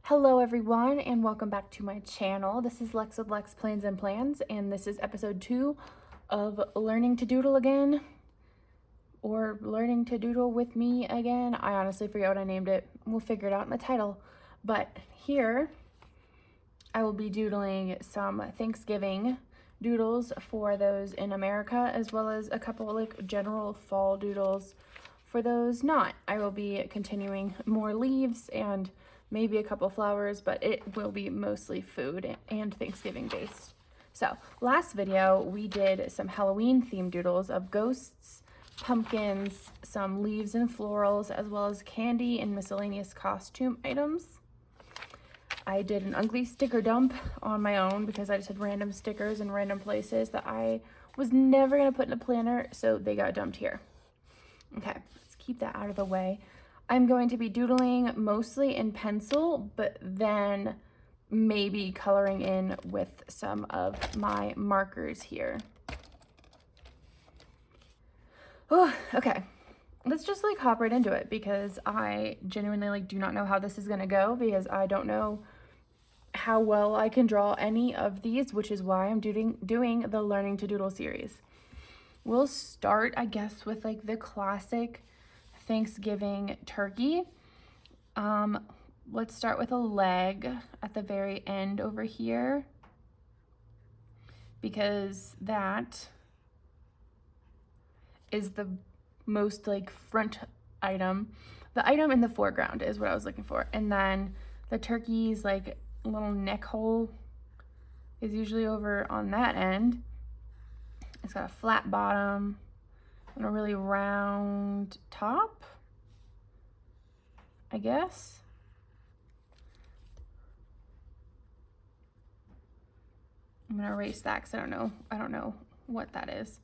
Hello everyone and welcome back to my channel. This is Lex with Lex Plans and Plans, and this is episode 2 of Learning to Doodle Again, or Learning to Doodle with Me Again. I honestly forget what I named it. We'll figure it out in the title. But here I will be doodling some Thanksgiving doodles for those in America, as well as a couple like general fall doodles for those not. I will be continuing more leaves and maybe a couple flowers, but it will be mostly food and Thanksgiving based. So last video we did some Halloween themed doodles of ghosts, pumpkins, some leaves and florals, as well as candy and miscellaneous costume items. I did an ugly sticker dump on my own because I just had random stickers in random places that I was never going to put in a planner, so they got dumped here. Okay, let's keep that out of the way. I'm going to be doodling mostly in pencil, but then maybe coloring in with some of my markers here. Oh, okay. Let's just like hop right into it because I genuinely do not know how this is gonna go because I don't know how well I can draw any of these, which is why I'm doing the Learning to Doodle series. We'll start, I guess, with like the classic Thanksgiving turkey. Let's start with a leg at the very end over here because that is the most like front item. The item in the foreground is what I was looking for. And then the turkey's like little neck hole is usually over on that end. It's got a flat bottom and a really round top, I guess. I'm gonna erase that because I don't know what that is.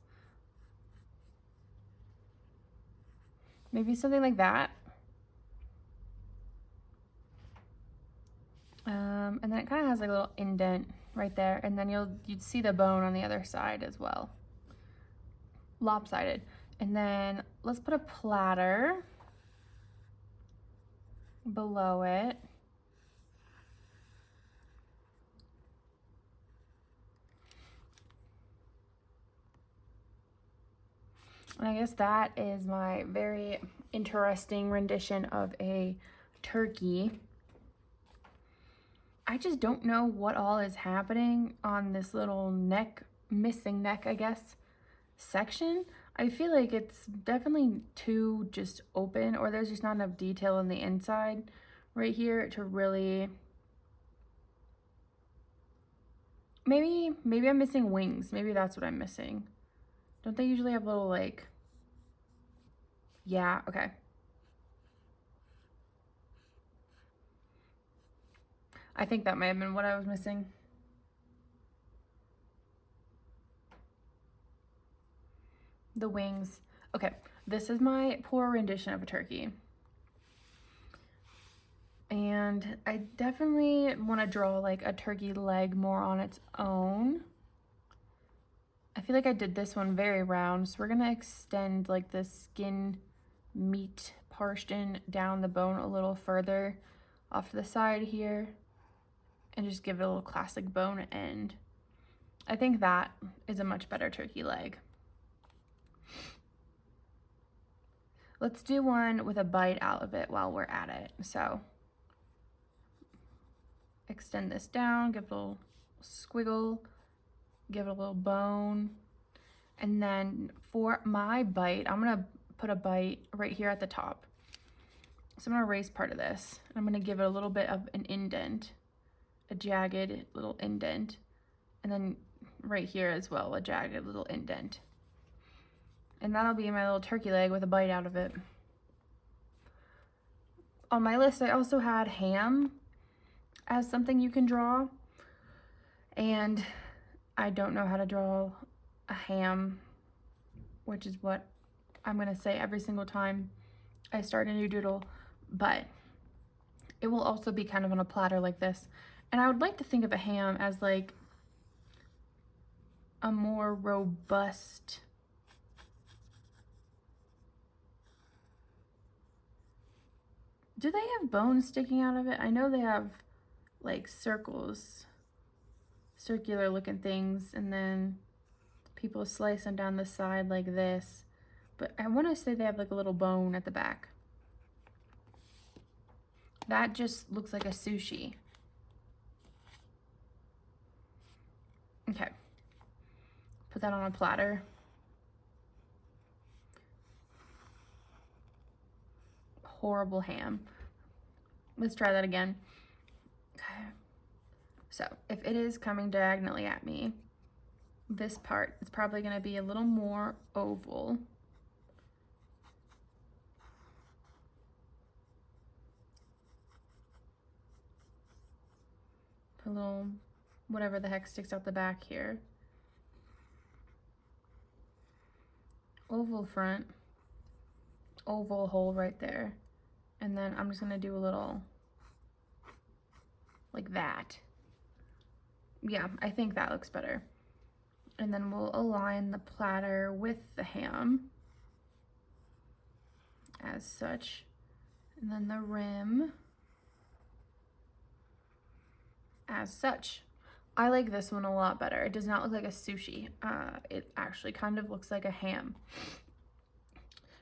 Maybe something like that. And then it kind of has like a little indent right there, and then you'd see the bone on the other side as well. Lopsided. And then let's put a platter below it. And I guess that is my very interesting rendition of a turkey. I just don't know what all is happening on this little neck, missing neck, I guess, section. I feel like it's definitely too just open, or there's just not enough detail in the inside right here to really... Maybe I'm missing wings. Maybe that's what I'm missing. Don't they usually have little like... Yeah, okay. I think that might have been what I was missing. The wings. Okay, this is my poor rendition of a turkey. And I definitely want to draw like a turkey leg more on its own. I feel like I did this one very round, so we're going to extend like the skin meat portion down the bone a little further off to the side here and just give it a little classic bone end. I think that is a much better turkey leg. Let's do one with a bite out of it while we're at it. So extend this down, give it a little squiggle, give it a little bone. And then for my bite, I'm gonna put a bite right here at the top. So I'm gonna erase part of this. I'm gonna give it a little bit of an indent, a jagged little indent. And then right here as well, a jagged little indent. And that'll be my little turkey leg with a bite out of it. On my list, I also had ham as something you can draw. And I don't know how to draw a ham, which is what I'm gonna say every single time I start a new doodle, but it will also be kind of on a platter like this. And I would like to think of a ham as like a more robust Do they have bones sticking out of it? I know they have like circles, circular looking things, and then people slice them down the side like this. But I want to say they have like a little bone at the back. That just looks like a sushi. Okay. Put that on a platter. Horrible ham. Let's try that again. Okay. So if it is coming diagonally at me, this part is probably going to be a little more oval. Put a little whatever the heck sticks out the back here. Oval front, oval hole right there. And then I'm just gonna do a little like that. Yeah, I think that looks better. And then we'll align the platter with the ham as such. And then the rim as such. I like this one a lot better. It does not look like a sushi. It actually kind of looks like a ham.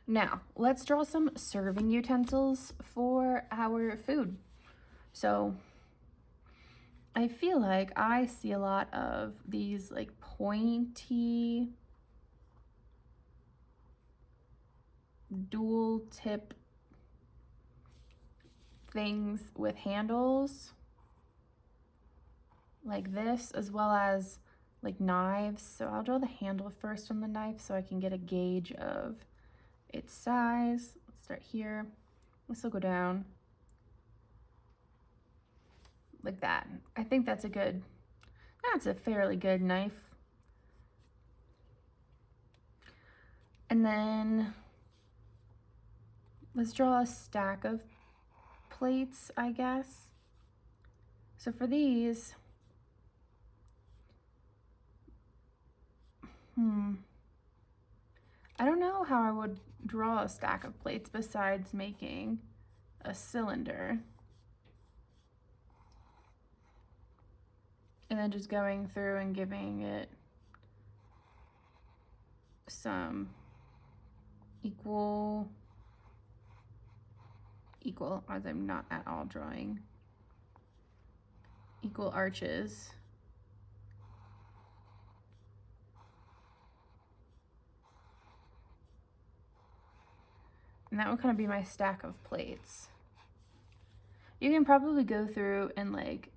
Now, let's draw some serving utensils for our food. So, I feel like I see a lot of these like pointy dual tip things with handles like this, as well as like knives. So I'll draw the handle first on the knife so I can get a gauge of its size. Let's start here. This will go down like that. I think that's a fairly good knife. And then let's draw a stack of plates, I guess. So for these, I don't know how I would draw a stack of plates besides making a cylinder. And then just going through and giving it some equal, as I'm not at all drawing, equal arches. And that would kind of be my stack of plates. You can probably go through and like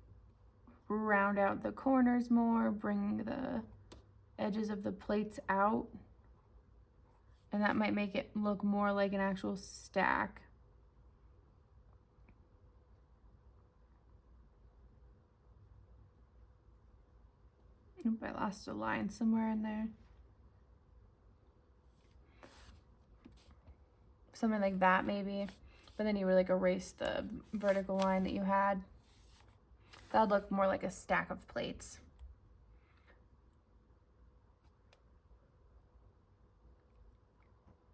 round out the corners more, bring the edges of the plates out, and that might make it look more like an actual stack. Oop, I lost a line somewhere in there. Something like that maybe, but then you would like erase the vertical line that you had. That would look more like a stack of plates.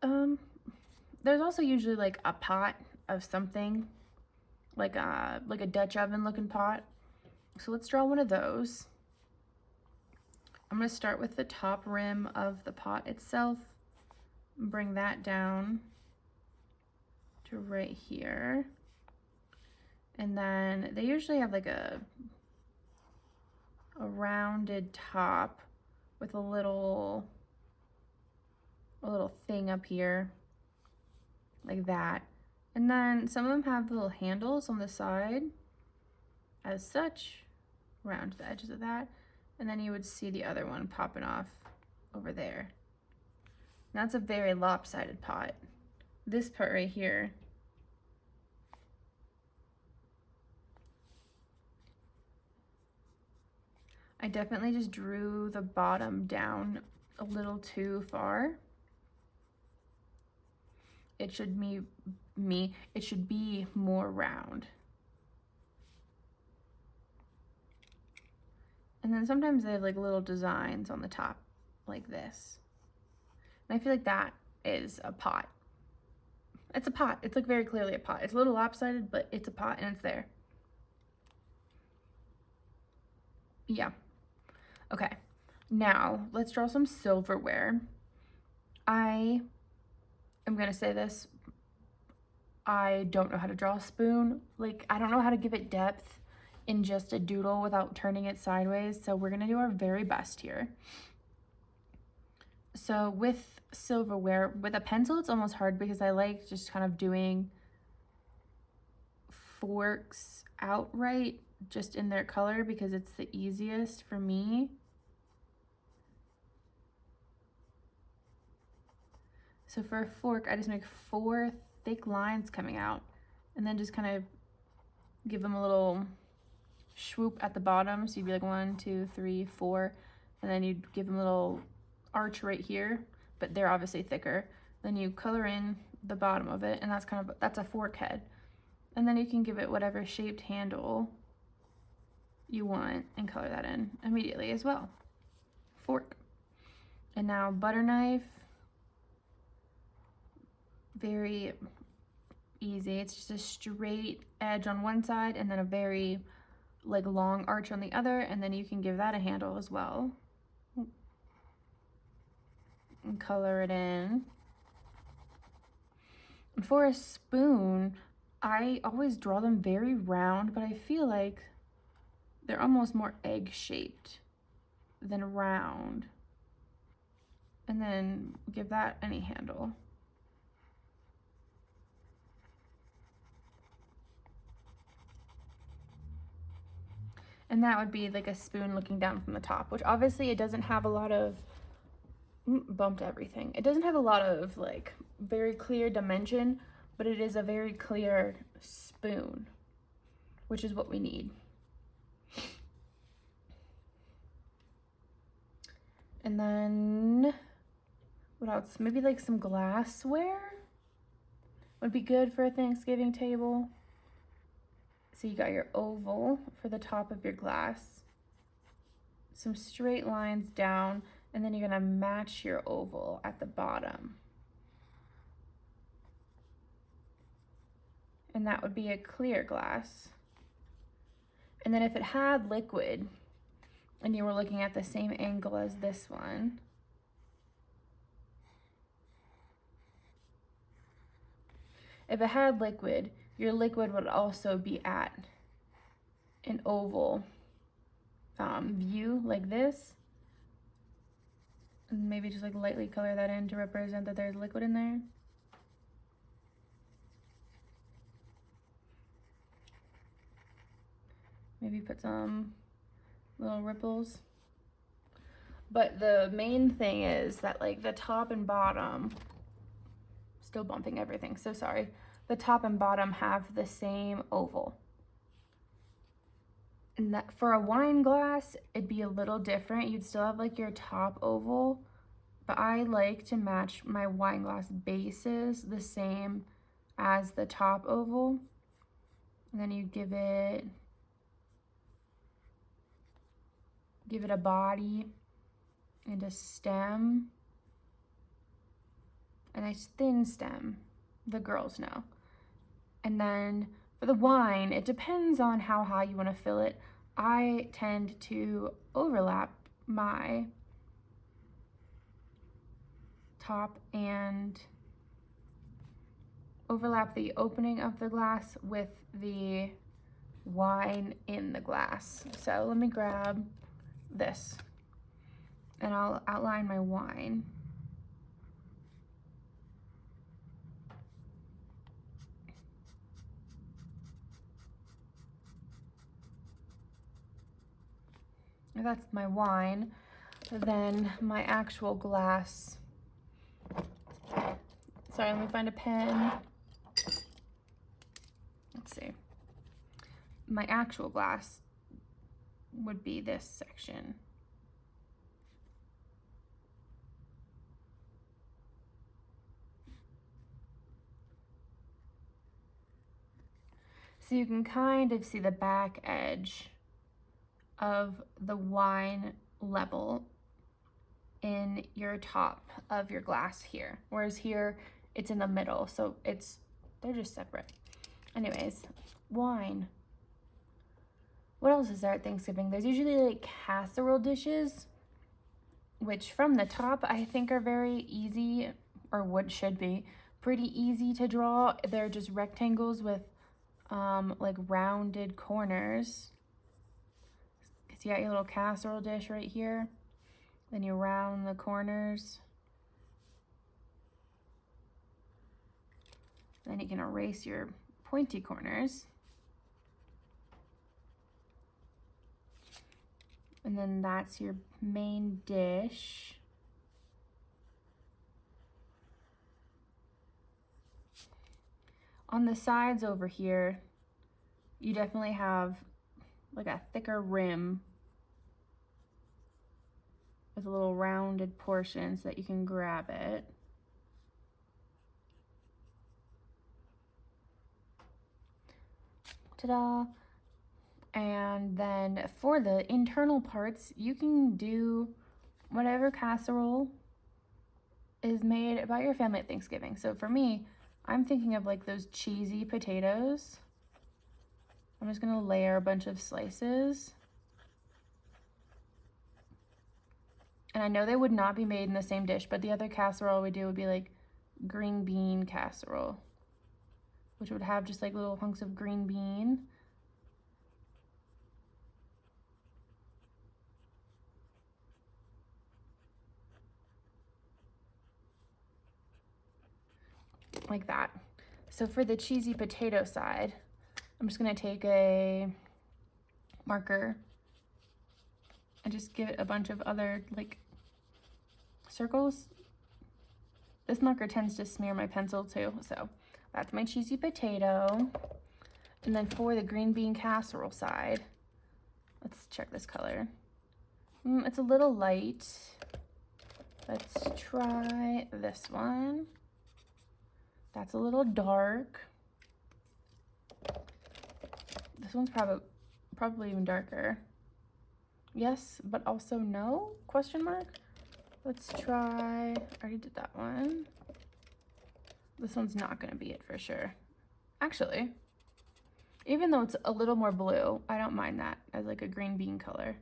There's also usually like a pot of something, like a Dutch oven looking pot. So let's draw one of those. I'm gonna start with the top rim of the pot itself, bring that down to right here. And then they usually have like a rounded top with a little thing up here like that. And then some of them have little handles on the side as such, around the edges of that. And then you would see the other one popping off over there. And that's a very lopsided pot. This part right here, I definitely just drew the bottom down a little too far. It should it should be more round. And then sometimes they have like little designs on the top like this. And I feel like that is a pot. It's a pot. It's like very clearly a pot. It's a little lopsided, but it's a pot and it's there. Yeah. Okay. Now, let's draw some silverware. I am going to say this. I don't know how to draw a spoon. Like, I don't know how to give it depth in just a doodle without turning it sideways. So we're going to do our very best here. So with silverware, with a pencil, it's almost hard because I like just kind of doing forks outright just in their color because it's the easiest for me. So for a fork, I just make 4 thick lines coming out and then just kind of give them a little swoop at the bottom. So you'd be like 1, 2, 3, 4, and then you'd give them a little arch right here, but they're obviously thicker. Then you color in the bottom of it, and that's a fork head. And then you can give it whatever shaped handle you want and color that in immediately as well. Fork. And now butter knife. Very easy. It's just a straight edge on one side and then a very like long arch on the other, and then you can give that a handle as well. And color it in. And for a spoon, I always draw them very round, but I feel like they're almost more egg-shaped than round. And then give that any handle. And that would be like a spoon looking down from the top, which obviously it doesn't have a lot of, bumped everything. It doesn't have a lot of like very clear dimension, but it is a very clear spoon, which is what we need. And then what else? Maybe like some glassware would be good for a Thanksgiving table. So you got your oval for the top of your glass, some straight lines down, and then you're gonna match your oval at the bottom. And that would be a clear glass. And then if it had liquid and you were looking at the same angle as this one, if it had liquid, your liquid would also be at an oval view like this. And maybe just like lightly color that in to represent that there's liquid in there. Maybe put some little ripples. But the main thing is that like the top and bottom, still bumping everything, so sorry. The top and bottom have the same oval. And that for a wine glass, it'd be a little different. You'd still have like your top oval, but I like to match my wine glass bases the same as the top oval. And then you give it a body and a stem, a nice thin stem, the girls know. And then for the wine, it depends on how high you want to fill it. I tend to overlap my top and overlap the opening of the glass with the wine in the glass. So let me grab this and I'll outline my wine. That's my wine. Then my actual glass. Sorry, let me find a pen. Let's see. My actual glass would be this section. So you can kind of see the back edge of the wine level in your top of your glass here, whereas here it's in the middle, so they're just separate. Anyways, wine. what else is there at Thanksgiving? There's usually like casserole dishes, which from the top I think are very easy, or what should be pretty easy to draw. They're just rectangles with like rounded corners. So you got your little casserole dish right here. Then you round the corners. Then you can erase your pointy corners. And then that's your main dish. On the sides over here, you definitely have like a thicker rim with a little rounded portion so that you can grab it. Ta-da! And then for the internal parts, you can do whatever casserole is made by your family at Thanksgiving. So for me, I'm thinking of like those cheesy potatoes. I'm just gonna layer a bunch of slices. And I know they would not be made in the same dish, but the other casserole we do would be like green bean casserole, which would have just like little hunks of green bean. Like that. So for the cheesy potato side, I'm just gonna take a marker and just give it a bunch of other like circles. This marker tends to smear my pencil too, so that's my cheesy potato. And then for the green bean casserole side, let's check this color. It's a little light. Let's try this one. That's a little dark. This one's probably even darker. Yes, but also no? Question mark? Let's try, I already did that one. This one's not gonna be it for sure. Actually, even though it's a little more blue, I don't mind that as like a green bean color.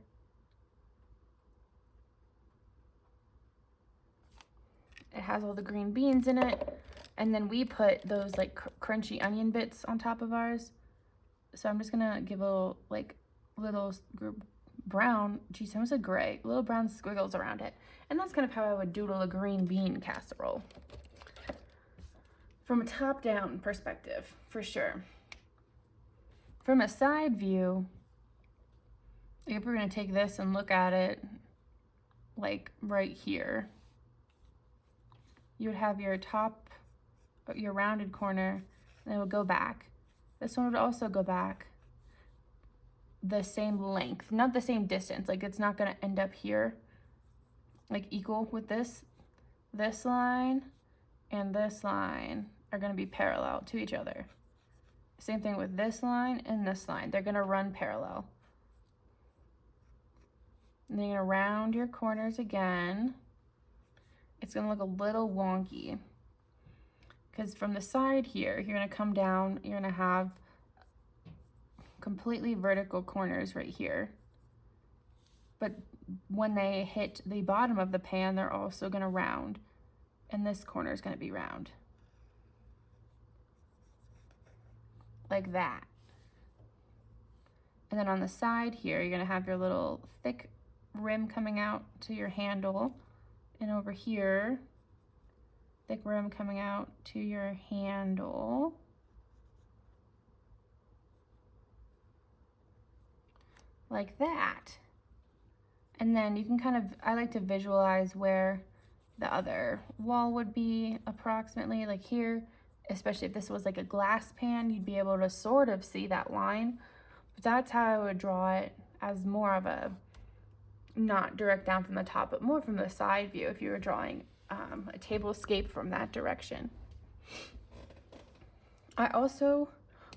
It has all the green beans in it. And then we put those like crunchy onion bits on top of ours. So I'm just gonna give a little brown, geez, I almost said gray, little brown squiggles around it. And that's kind of how I would doodle a green bean casserole. From a top-down perspective, for sure. From a side view, if we're gonna take this and look at it like right here, you would have your top, your rounded corner, and it would go back. This one would also go back the same length, not the same distance. Like it's not gonna end up here, like equal with this. This line and this line are gonna be parallel to each other. Same thing with this line and this line. They're gonna run parallel. And then you're gonna round your corners again. It's gonna look a little wonky because from the side here, you're gonna come down, you're gonna have completely vertical corners right here. But when they hit the bottom of the pan, they're also gonna round. And this corner is gonna be round. Like that. And then on the side here, you're gonna have your little thick rim coming out to your handle. And over here, thick rim coming out to your handle. Like that. And then you can kind of, I like to visualize where the other wall would be approximately, like here, especially if this was like a glass pan, you'd be able to sort of see that line. But that's how I would draw it, as more of a, not direct down from the top, but more from the side view if you were drawing a tablescape from that direction. I also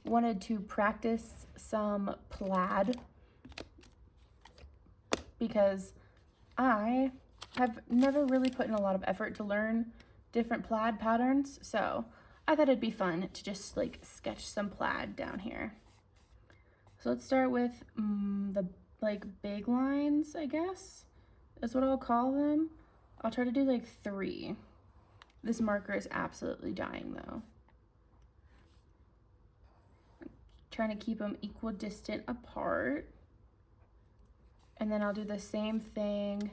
wanted to practice some plaid because I have never really put in a lot of effort to learn different plaid patterns, so I thought it'd be fun to just like sketch some plaid down here. So let's start with the like big lines, I guess. That's what I'll call them. I'll try to do like 3. This marker is absolutely dying though. I'm trying to keep them equidistant apart. And then I'll do the same thing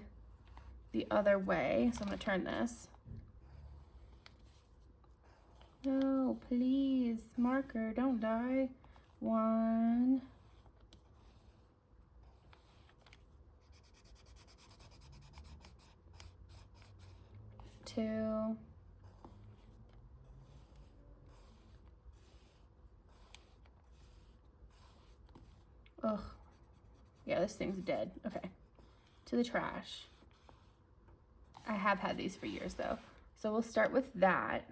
the other way. So I'm gonna turn this. No, please, marker, don't die. 1, 2, 3. Ugh. Yeah, this thing's dead. Okay. To the trash. I have had these for years though. So we'll start with that.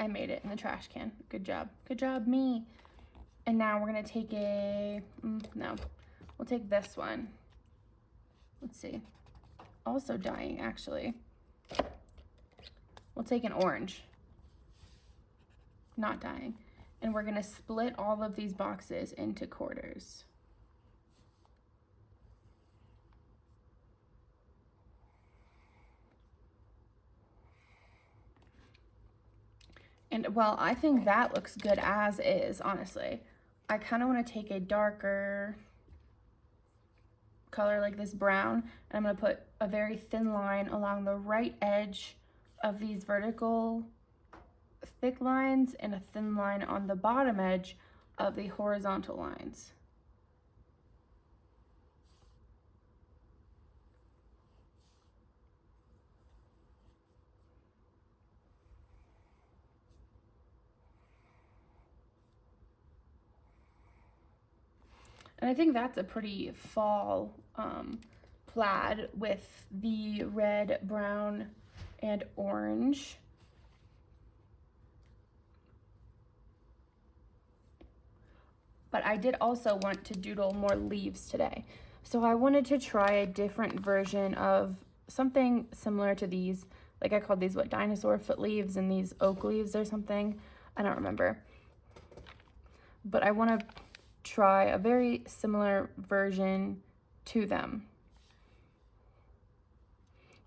I made it in the trash can. Good job. Good job, me. And now we're gonna take no. We'll take this one. Let's see. Also dying, actually. We'll take an orange. Not dying. And we're gonna split all of these boxes into quarters. And well, I think that looks good as is, honestly. I kind of want to take a darker color like this brown, and I'm going to put a very thin line along the right edge of these vertical thick lines and a thin line on the bottom edge of the horizontal lines. And I think that's a pretty fall plaid with the red, brown, and orange. But I did also want to doodle more leaves today. So I wanted to try a different version of something similar to these. Like I called these, what, dinosaur foot leaves, and these oak leaves or something. I don't remember. But I want to try a very similar version to them.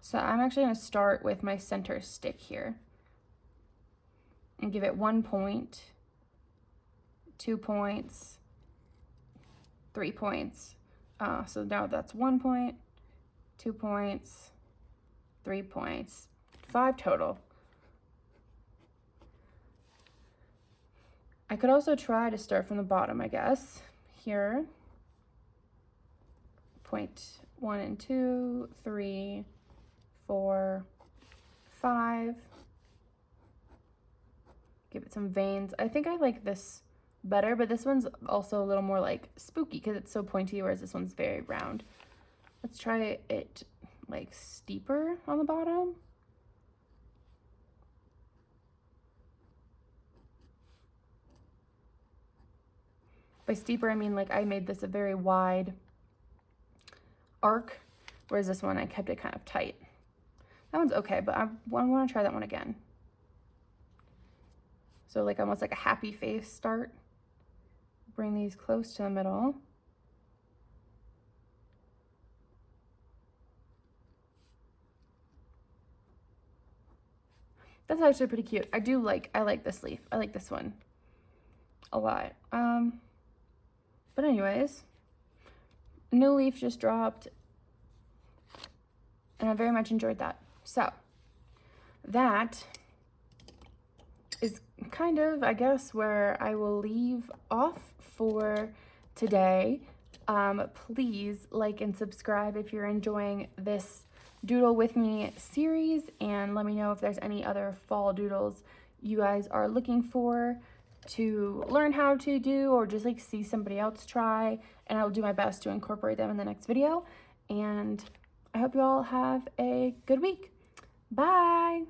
So I'm actually going to start with my center stick here and give it 1 point, 2 points, 3 points. So now that's 1 point, 2 points, 3 points, 5 total. I could also try to start from the bottom, I guess. Here, point 1 and 2, 3, 4, 5. Give it some veins. I think I like this better, but this one's also a little more like spooky because it's so pointy, whereas this one's very round. Let's try it like steeper on the bottom. By steeper, I mean like I made this a very wide arc, whereas this one I kept it kind of tight. That one's okay, but I want to try that one again. So like almost like a happy face start. Bring these close to the middle. That's actually pretty cute. I like this leaf. I like this one a lot. But anyways, new leaf just dropped, and I very much enjoyed that. So that is kind of, I guess, where I will leave off for today. Please like and subscribe if you're enjoying this Doodle With Me series, and let me know if there's any other fall doodles you guys are looking for to learn how to do, or just like see somebody else try, and I will do my best to incorporate them in the next video. And I hope you all have a good week. Bye!